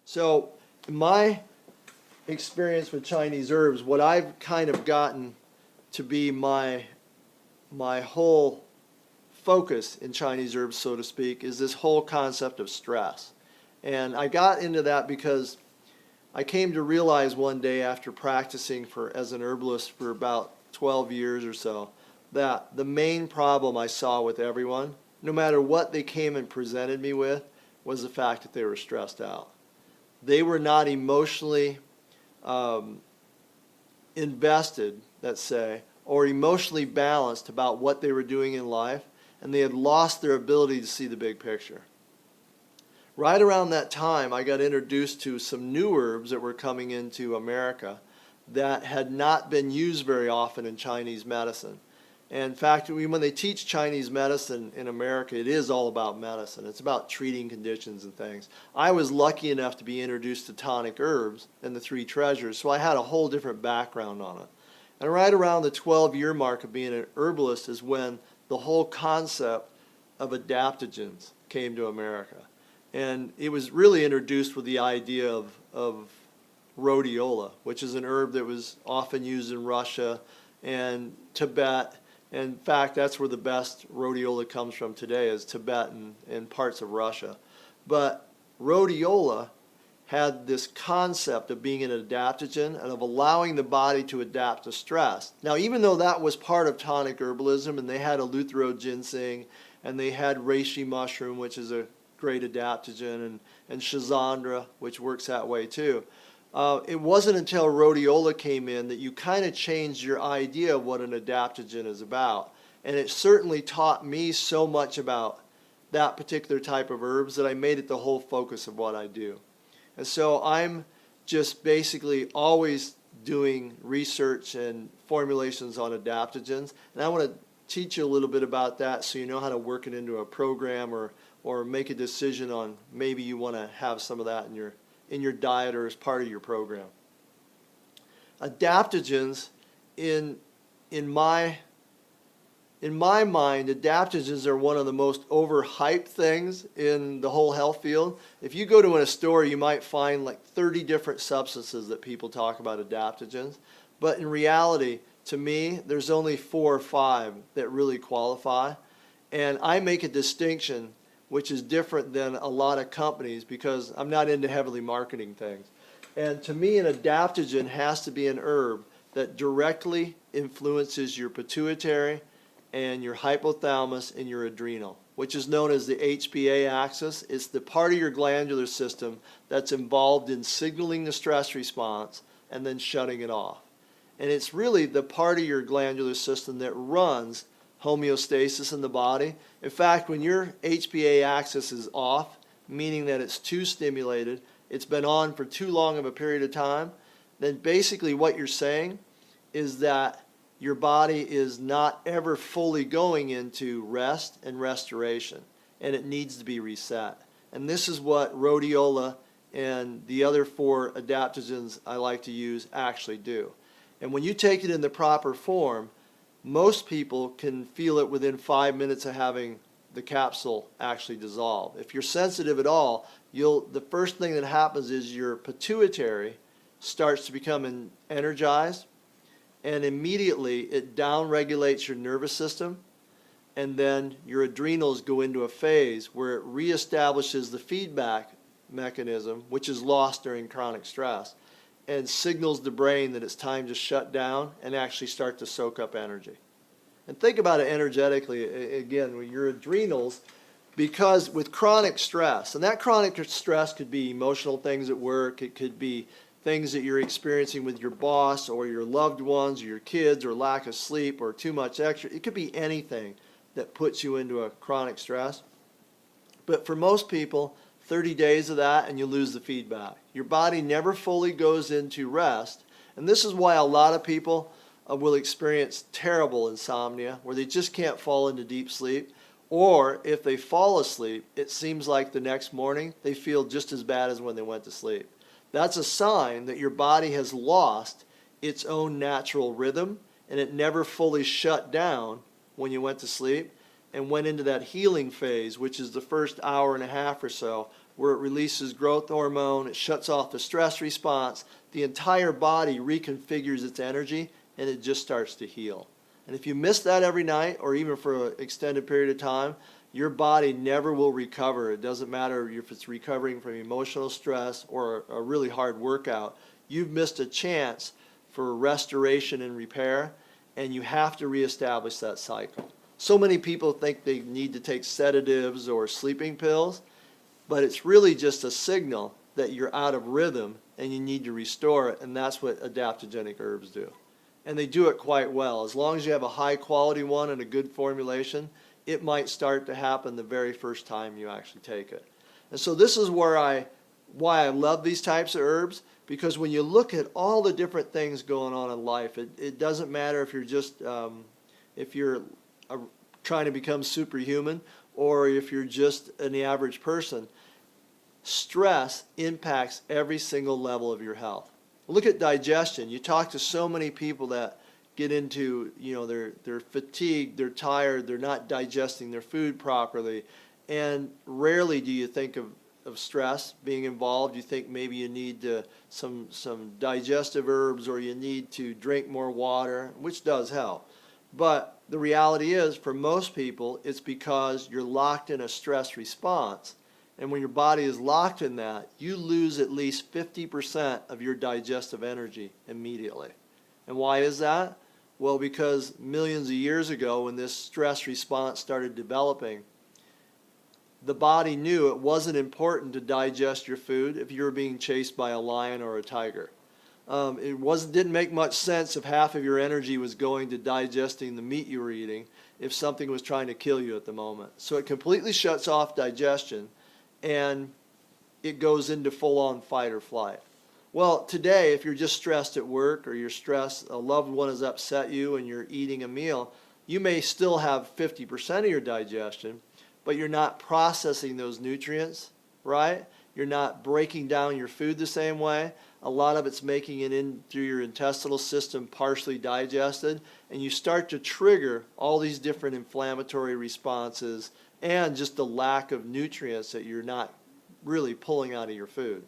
So in my experience with Chinese herbs, what I've kind of gotten to be my whole focus in Chinese herbs, so to speak, is this whole concept of stress. And I got into that because I came to realize one day after practicing as an herbalist for about 12 years or so, that the main problem I saw with everyone, no matter what they came and presented me with, was the fact that they were stressed out. They were not emotionally invested, let's say, or emotionally balanced about what they were doing in life, and they had lost their ability to see the big picture. Right around that time, I got introduced to some new herbs that were coming into America that had not been used very often in Chinese medicine. And in fact, when they teach Chinese medicine in America, it is all about medicine. It's about treating conditions and things. I was lucky enough to be introduced to tonic herbs and the three treasures, so I had a whole different background on it. And right around the 12-year mark of being an herbalist is when the whole concept of adaptogens came to America. And it was really introduced with the idea of Rhodiola, which is an herb that was often used in Russia and Tibet. In fact, that's where the best rhodiola comes from today, is Tibet and parts of Russia. But rhodiola had this concept of being an adaptogen and of allowing the body to adapt to stress. Now, even though that was part of tonic herbalism, and they had eleuthero ginseng, and they had reishi mushroom, which is a great adaptogen, and schizandra, which works that way too. It wasn't until rhodiola came in that you kind of changed your idea of what an adaptogen is about. And it certainly taught me so much about that particular type of herbs that I made it the whole focus of what I do. And so I'm just basically always doing research and formulations on adaptogens. And I want to teach you a little bit about that so you know how to work it into a program or make a decision on maybe you want to have some of that in your diet or as part of your program. Adaptogens, in my mind, adaptogens are one of the most overhyped things in the whole health field. If you go to a store, you might find like 30 different substances that people talk about adaptogens. But in reality, to me, there's only 4 or 5 that really qualify. And I make a distinction which is different than a lot of companies because I'm not into heavily marketing things. And to me, an adaptogen has to be an herb that directly influences your pituitary and your hypothalamus and your adrenal, which is known as the HPA axis. It's the part of your glandular system that's involved in signaling the stress response and then shutting it off. And it's really the part of your glandular system that runs homeostasis in the body. In fact, when your HPA axis is off, meaning that it's too stimulated, it's been on for too long of a period of time, then basically what you're saying is that your body is not ever fully going into rest and restoration, and it needs to be reset. And this is what rhodiola and the other 4 adaptogens I like to use actually do. And when you take it in the proper form, most people can feel it within 5 minutes of having the capsule actually dissolve. If you're sensitive at all, the first thing that happens is your pituitary starts to become energized, and immediately it downregulates your nervous system, and then your adrenals go into a phase where it reestablishes the feedback mechanism, which is lost during chronic stress, and signals the brain that it's time to shut down and actually start to soak up energy. And think about it energetically, again, with your adrenals, because with chronic stress, and that chronic stress could be emotional things at work, it could be things that you're experiencing with your boss or your loved ones or your kids or lack of sleep or too much extra. It could be anything that puts you into a chronic stress. But for most people, 30 days of that and you lose the feedback. Your body never fully goes into rest, and this is why a lot of people will experience terrible insomnia where they just can't fall into deep sleep, or if they fall asleep, it seems like the next morning they feel just as bad as when they went to sleep. That's a sign that your body has lost its own natural rhythm and it never fully shut down when you went to sleep and went into that healing phase, which is the first hour and a half or so where it releases growth hormone, it shuts off the stress response, the entire body reconfigures its energy, and it just starts to heal. And if you miss that every night, or even for an extended period of time, your body never will recover. It doesn't matter if it's recovering from emotional stress or a really hard workout. You've missed a chance for restoration and repair, and you have to reestablish that cycle. So many people think they need to take sedatives or sleeping pills, but it's really just a signal that you're out of rhythm and you need to restore it, and that's what adaptogenic herbs do. And they do it quite well. As long as you have a high quality one and a good formulation, it might start to happen the very first time you actually take it. And so this is why I love these types of herbs, because when you look at all the different things going on in life, it doesn't matter if you're just trying to become superhuman or if you're just an average person. Stress impacts every single level of your health. Look at digestion. You talk to so many people that get into, they're fatigued, they're tired, they're not digesting their food properly, and rarely do you think of stress being involved. You think maybe you need some digestive herbs, or you need to drink more water, which does help. But the reality is, for most people, it's because you're locked in a stress response. And when your body is locked in that, you lose at least 50% of your digestive energy immediately. And why is that? Well, because millions of years ago, when this stress response started developing, the body knew it wasn't important to digest your food if you were being chased by a lion or a tiger. It didn't make much sense if half of your energy was going to digesting the meat you were eating if something was trying to kill you at the moment. So it completely shuts off digestion, and it goes into full-on fight or flight. Well, today, if you're just stressed at work, or you're stressed, a loved one has upset you and you're eating a meal, you may still have 50% of your digestion, but you're not processing those nutrients, right? You're not breaking down your food the same way. A lot of it's making it in through your intestinal system partially digested, and you start to trigger all these different inflammatory responses and just the lack of nutrients that you're not really pulling out of your food.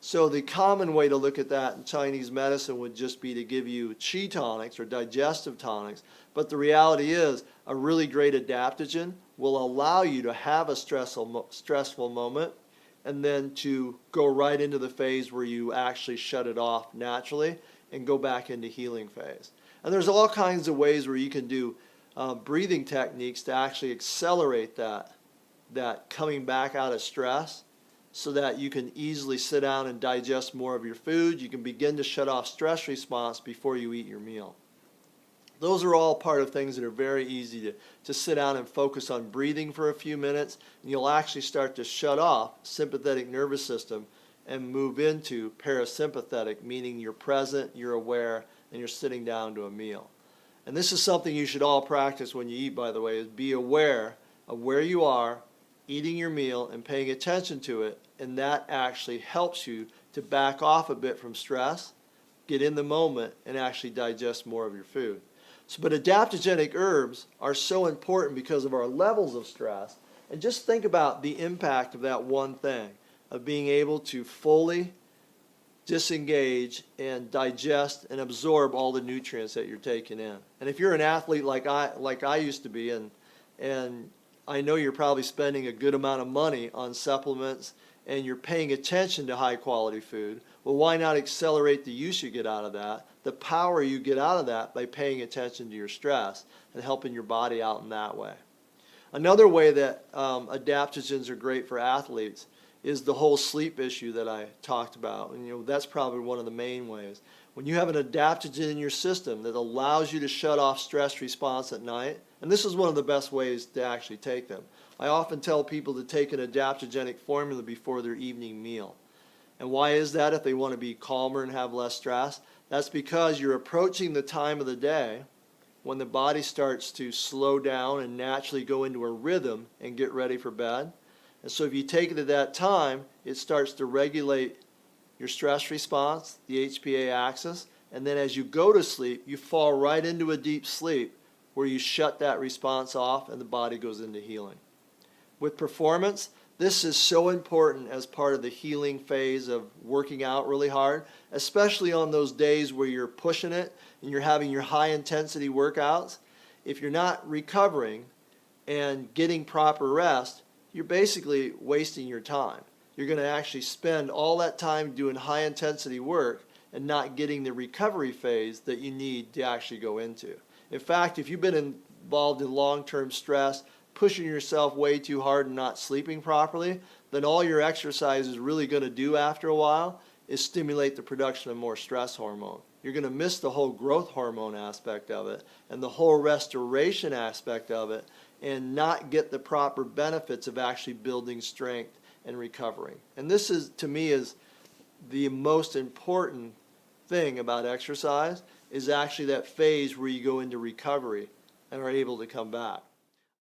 So the common way to look at that in Chinese medicine would just be to give you qi tonics or digestive tonics. But the reality is, a really great adaptogen will allow you to have a stressful moment and then to go right into the phase where you actually shut it off naturally and go back into healing phase. And there's all kinds of ways where you can do breathing techniques to actually accelerate that coming back out of stress, so that you can easily sit down and digest more of your food. You can begin to shut off stress response before you eat your meal. Those are all part of things that are very easy to sit down and focus on breathing for a few minutes, and you'll actually start to shut off sympathetic nervous system and move into parasympathetic, meaning you're present, you're aware, and you're sitting down to a meal. And this is something you should all practice when you eat, by the way, is be aware of where you are, eating your meal and paying attention to it, and that actually helps you to back off a bit from stress, get in the moment, and actually digest more of your food. But adaptogenic herbs are so important because of our levels of stress, and just think about the impact of that one thing, of being able to fully disengage and digest and absorb all the nutrients that you're taking in. And if you're an athlete like I used to be, and I know you're probably spending a good amount of money on supplements and you're paying attention to high quality food, well, why not accelerate the use you get out of that, the power you get out of that, by paying attention to your stress and helping your body out in that way. Another way that adaptogens are great for athletes is the whole sleep issue that I talked about. And that's probably one of the main ways. When you have an adaptogen in your system that allows you to shut off stress response at night, and this is one of the best ways to actually take them. I often tell people to take an adaptogenic formula before their evening meal. And why is that if they want to be calmer and have less stress? That's because you're approaching the time of the day when the body starts to slow down and naturally go into a rhythm and get ready for bed. And so if you take it at that time, it starts to regulate your stress response, the HPA axis, and then as you go to sleep, you fall right into a deep sleep where you shut that response off and the body goes into healing. With performance, This is so important as part of the healing phase of working out really hard, especially on those days where you're pushing it and you're having your high intensity workouts. If you're not recovering and getting proper rest, you're basically wasting your time. You're going to actually spend all that time doing high intensity work and not getting the recovery phase that you need to actually go into. In fact, if you've been involved in long-term stress, pushing yourself way too hard and not sleeping properly, then all your exercise is really going to do after a while is stimulate the production of more stress hormone. You're going to miss the whole growth hormone aspect of it and the whole restoration aspect of it and not get the proper benefits of actually building strength and recovering. And this is, to me, is the most important thing about exercise, is actually that phase where you go into recovery and are able to come back.